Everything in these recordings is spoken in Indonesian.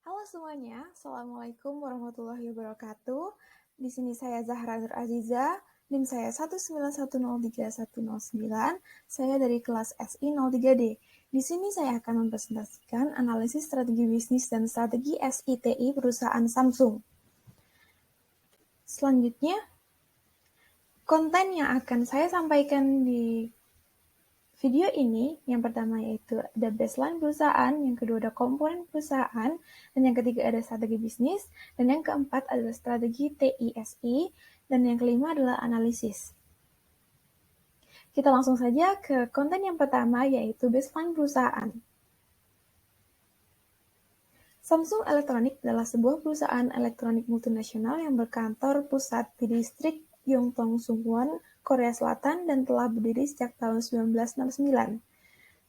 Halo semuanya, Assalamualaikum warahmatullahi wabarakatuh. Di sini saya Zahra Nur Aziza, NIM saya 191031109, saya dari kelas SI 03D. Di sini saya akan mempresentasikan analisis strategi bisnis dan strategi SITI perusahaan Samsung. Selanjutnya, konten yang akan saya sampaikan di video ini, yang pertama yaitu ada baseline perusahaan, yang kedua ada komponen perusahaan, dan yang ketiga ada strategi bisnis, dan yang keempat adalah strategi TISI, dan yang kelima adalah analisis. Kita langsung saja ke konten yang pertama yaitu baseline perusahaan. Samsung Electronics adalah sebuah perusahaan elektronik multinasional yang berkantor pusat di distrik Yongtong Sungwon, Korea Selatan dan telah berdiri sejak tahun 1969.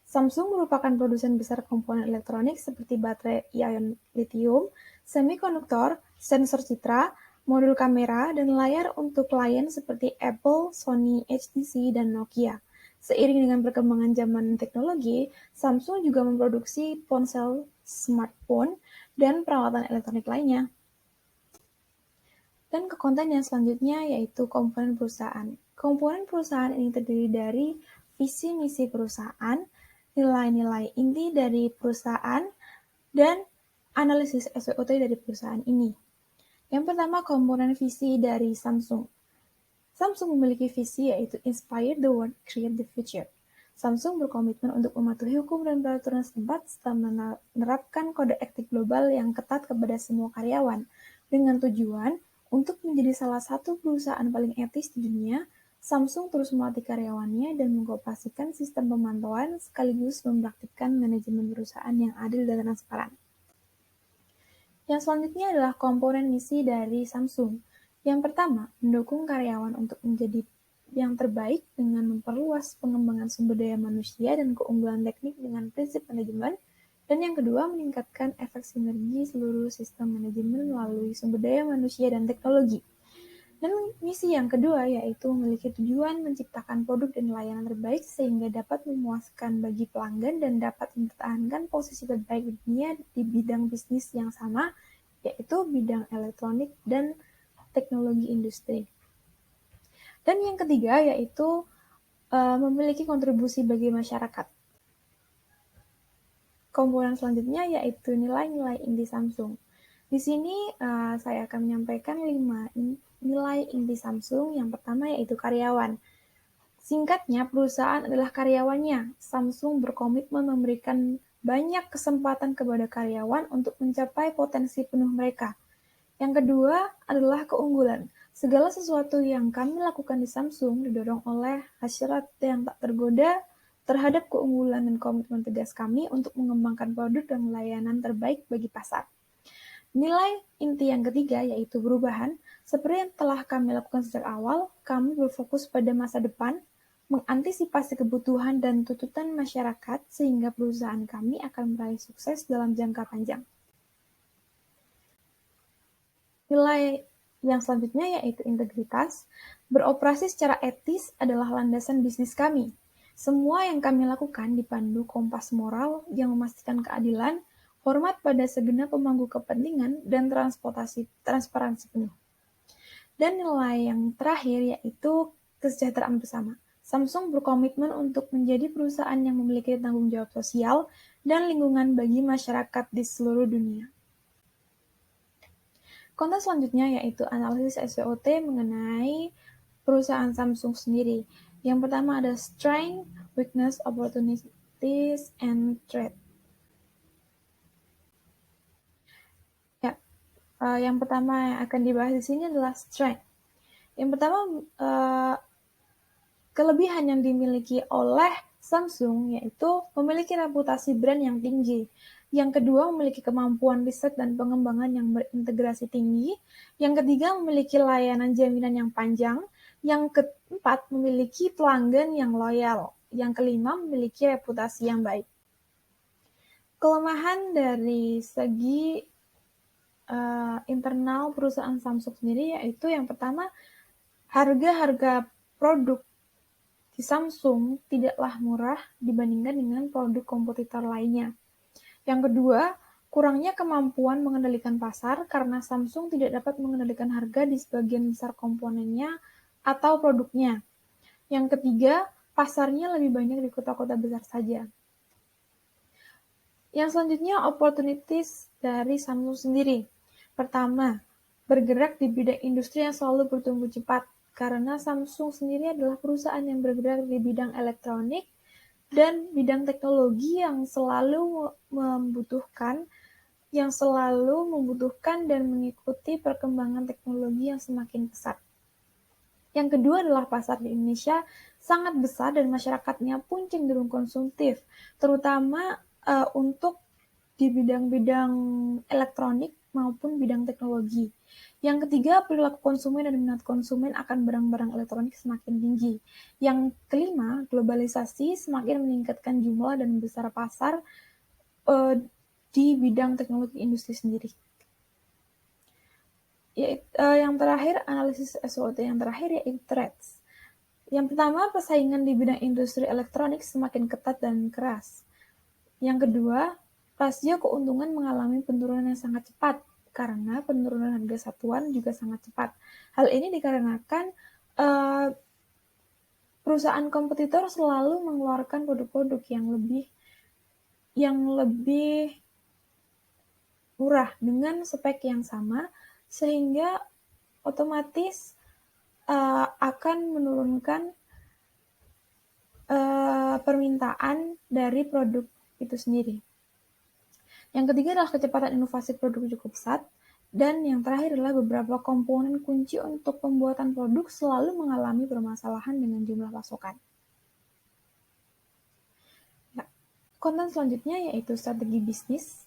Samsung merupakan produsen besar komponen elektronik seperti baterai ion lithium, semikonduktor, sensor citra, modul kamera, dan layar untuk klien seperti Apple, Sony, HTC, dan Nokia. Seiring dengan perkembangan zaman teknologi, Samsung juga memproduksi ponsel, smartphone, dan peralatan elektronik lainnya. Dan ke konten yang selanjutnya yaitu komponen perusahaan. Komponen perusahaan ini terdiri dari visi misi perusahaan, nilai-nilai inti dari perusahaan, dan analisis SWOT dari perusahaan ini. Yang pertama, komponen visi dari Samsung. Samsung memiliki visi yaitu Inspire the World, Create the Future. Samsung berkomitmen untuk mematuhi hukum dan peraturan setempat serta menerapkan kode etik global yang ketat kepada semua karyawan, dengan tujuan untuk menjadi salah satu perusahaan paling etis di dunia. Samsung terus melatih karyawannya dan mengoperasikan sistem pemantauan sekaligus mempraktikkan manajemen perusahaan yang adil dan transparan. Yang selanjutnya adalah komponen misi dari Samsung. Yang pertama, mendukung karyawan untuk menjadi yang terbaik dengan memperluas pengembangan sumber daya manusia dan keunggulan teknik dengan prinsip manajemen. Dan yang kedua, meningkatkan efek sinergi seluruh sistem manajemen melalui sumber daya manusia dan teknologi. Dan misi yang kedua yaitu memiliki tujuan menciptakan produk dan layanan terbaik sehingga dapat memuaskan bagi pelanggan dan dapat mempertahankan posisi terbaik di dunia di bidang bisnis yang sama, yaitu bidang elektronik dan teknologi industri. Dan yang ketiga yaitu memiliki kontribusi bagi masyarakat. Komponen selanjutnya yaitu nilai-nilai inti Samsung. Di sini saya akan menyampaikan 5 nilai inti Samsung. Yang pertama yaitu karyawan. Singkatnya, perusahaan adalah karyawannya. Samsung berkomitmen memberikan banyak kesempatan kepada karyawan untuk mencapai potensi penuh mereka. Yang kedua adalah keunggulan. Segala sesuatu yang kami lakukan di Samsung didorong oleh hasrat yang tak tergoda terhadap keunggulan dan komitmen tegas kami untuk mengembangkan produk dan layanan terbaik bagi pasar. Nilai inti yang ketiga yaitu perubahan. Seperti yang telah kami lakukan sejak awal, kami berfokus pada masa depan, mengantisipasi kebutuhan dan tuntutan masyarakat sehingga perusahaan kami akan meraih sukses dalam jangka panjang. Nilai yang selanjutnya yaitu integritas. Beroperasi secara etis adalah landasan bisnis kami. Semua yang kami lakukan dipandu kompas moral yang memastikan keadilan, hormat pada segenap pemangku kepentingan, dan transparansi penuh. Dan nilai yang terakhir yaitu kesejahteraan bersama. Samsung berkomitmen untuk menjadi perusahaan yang memiliki tanggung jawab sosial dan lingkungan bagi masyarakat di seluruh dunia. Konten selanjutnya yaitu analisis SWOT mengenai perusahaan Samsung sendiri. Yang pertama ada strength, weakness, opportunities, and threat. Yang pertama yang akan dibahas di sini adalah strength. Yang pertama, kelebihan yang dimiliki oleh Samsung yaitu memiliki reputasi brand yang tinggi. Yang kedua, memiliki kemampuan riset dan pengembangan yang berintegrasi tinggi. Yang ketiga, memiliki layanan jaminan yang panjang. Yang keempat, memiliki pelanggan yang loyal. Yang kelima, memiliki reputasi yang baik. Kelemahan dari segi internal perusahaan Samsung sendiri yaitu yang pertama, harga produk di Samsung tidaklah murah dibandingkan dengan produk kompetitor lainnya. Yang kedua, Kurangnya kemampuan mengendalikan pasar karena Samsung tidak dapat mengendalikan harga di sebagian besar komponennya atau produknya. Yang ketiga, pasarnya lebih banyak di kota-kota besar saja. Yang selanjutnya, opportunities dari Samsung sendiri. Pertama, bergerak di bidang industri yang selalu bertumbuh cepat, karena Samsung sendiri adalah perusahaan yang bergerak di bidang elektronik dan bidang teknologi yang selalu membutuhkan dan mengikuti perkembangan teknologi yang semakin pesat. Yang kedua adalah pasar di Indonesia sangat besar dan masyarakatnya pun cenderung konsumtif, terutama untuk di bidang-bidang elektronik maupun bidang teknologi. Yang ketiga, perilaku konsumen dan minat konsumen akan barang-barang elektronik semakin tinggi. Yang kelima, globalisasi semakin meningkatkan jumlah dan besar pasar di bidang teknologi industri sendiri. Yang terakhir, analisis SWOT yang terakhir yaitu threats. Yang pertama, persaingan di bidang industri elektronik semakin ketat dan keras. Yang kedua, rasio keuntungan mengalami penurunan yang sangat cepat karena penurunan harga satuan juga sangat cepat. Hal ini dikarenakan perusahaan kompetitor selalu mengeluarkan produk-produk yang lebih murah dengan spek yang sama, sehingga otomatis akan menurunkan permintaan dari produk itu sendiri. Yang ketiga adalah kecepatan inovasi produk cukup pesat, dan yang terakhir adalah beberapa komponen kunci untuk pembuatan produk selalu mengalami permasalahan dengan jumlah pasokan. Ya. Konten selanjutnya yaitu strategi bisnis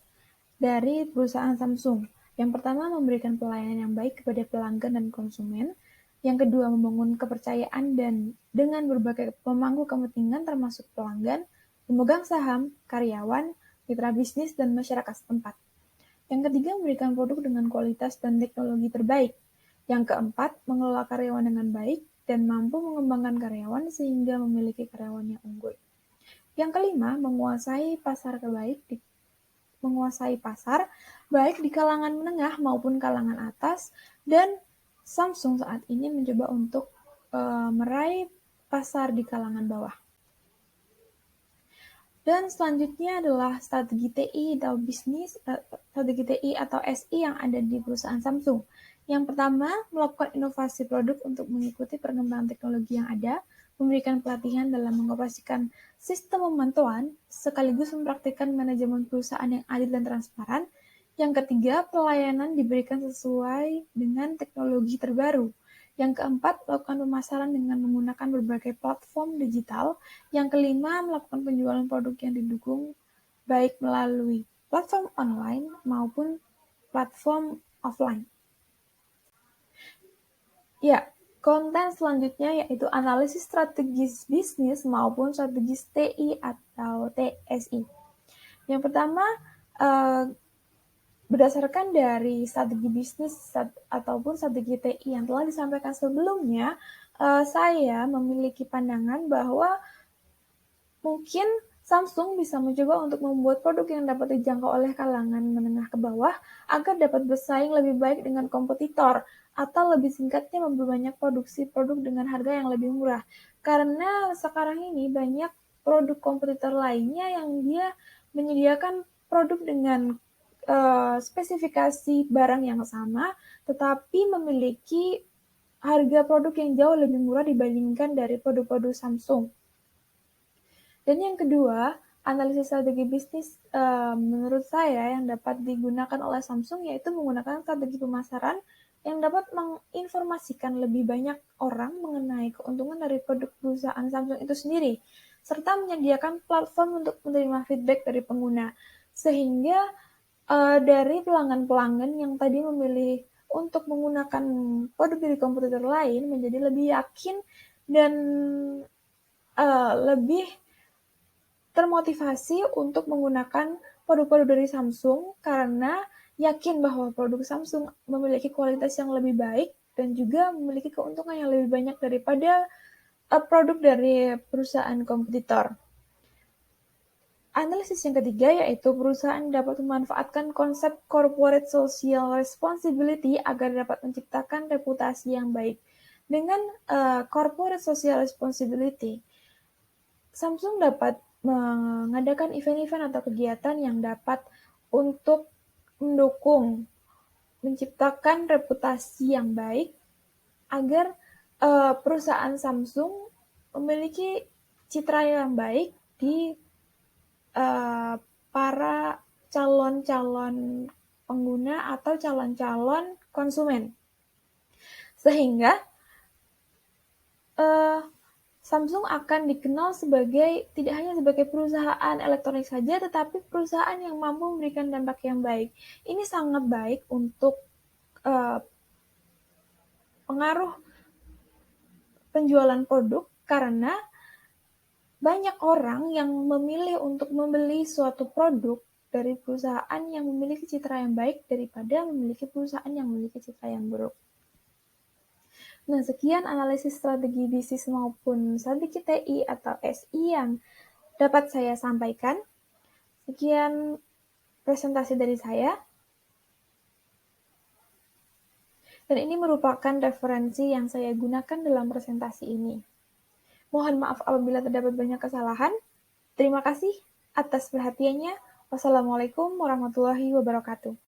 dari perusahaan Samsung. Yang pertama, memberikan pelayanan yang baik kepada pelanggan dan konsumen. Yang kedua, membangun kepercayaan dan dengan berbagai pemangku kepentingan termasuk pelanggan, pemegang saham, karyawan, mitra bisnis, dan masyarakat setempat. Yang ketiga, memberikan produk dengan kualitas dan teknologi terbaik. Yang keempat, mengelola karyawan dengan baik dan mampu mengembangkan karyawan sehingga memiliki karyawan yang unggul. Yang kelima, menguasai pasar baik di kalangan menengah maupun kalangan atas, dan Samsung saat ini mencoba untuk meraih pasar di kalangan bawah. Dan selanjutnya adalah strategi TI atau SI yang ada di perusahaan Samsung. Yang pertama, melakukan inovasi produk untuk mengikuti perkembangan teknologi yang ada, memberikan pelatihan dalam mengoperasikan sistem pemantauan, sekaligus mempraktikkan manajemen perusahaan yang adil dan transparan. Yang ketiga, pelayanan diberikan sesuai dengan teknologi terbaru. Yang keempat, melakukan pemasaran dengan menggunakan berbagai platform digital. Yang kelima, melakukan penjualan produk yang didukung baik melalui platform online maupun platform offline. Ya, konten selanjutnya yaitu analisis strategis bisnis maupun strategis TI atau TSI. Yang pertama, berdasarkan dari strategi bisnis ataupun strategi TI yang telah disampaikan sebelumnya, saya memiliki pandangan bahwa mungkin Samsung bisa mencoba untuk membuat produk yang dapat dijangkau oleh kalangan menengah ke bawah agar dapat bersaing lebih baik dengan kompetitor, atau lebih singkatnya memperbanyak produksi produk dengan harga yang lebih murah. Karena sekarang ini banyak produk kompetitor lainnya yang dia menyediakan produk dengan spesifikasi barang yang sama, tetapi memiliki harga produk yang jauh lebih murah dibandingkan dari produk-produk Samsung. Dan yang kedua, analisis strategi bisnis menurut saya yang dapat digunakan oleh Samsung yaitu menggunakan strategi pemasaran yang dapat menginformasikan lebih banyak orang mengenai keuntungan dari produk perusahaan Samsung itu sendiri, serta menyediakan platform untuk menerima feedback dari pengguna, sehingga dari pelanggan-pelanggan yang tadi memilih untuk menggunakan produk dari kompetitor lain menjadi lebih yakin dan lebih termotivasi untuk menggunakan produk-produk dari Samsung karena yakin bahwa produk Samsung memiliki kualitas yang lebih baik dan juga memiliki keuntungan yang lebih banyak daripada produk dari perusahaan kompetitor. Analisis yang ketiga yaitu perusahaan dapat memanfaatkan konsep corporate social responsibility agar dapat menciptakan reputasi yang baik. Dengan corporate social responsibility, Samsung dapat mengadakan event-event atau kegiatan yang dapat untuk mendukung menciptakan reputasi yang baik agar perusahaan Samsung memiliki citra yang baik di para calon-calon pengguna atau calon-calon konsumen. Sehingga Samsung akan dikenal tidak hanya sebagai perusahaan elektronik saja, tetapi perusahaan yang mampu memberikan dampak yang baik. Ini sangat baik untuk pengaruh penjualan produk karena banyak orang yang memilih untuk membeli suatu produk dari perusahaan yang memiliki citra yang baik daripada memiliki perusahaan yang memiliki citra yang buruk. Nah, sekian analisis strategi bisnis maupun strategi TI atau SI yang dapat saya sampaikan. Sekian presentasi dari saya. Dan ini merupakan referensi yang saya gunakan dalam presentasi ini. Mohon maaf apabila terdapat banyak kesalahan. Terima kasih atas perhatiannya. Wassalamualaikum warahmatullahi wabarakatuh.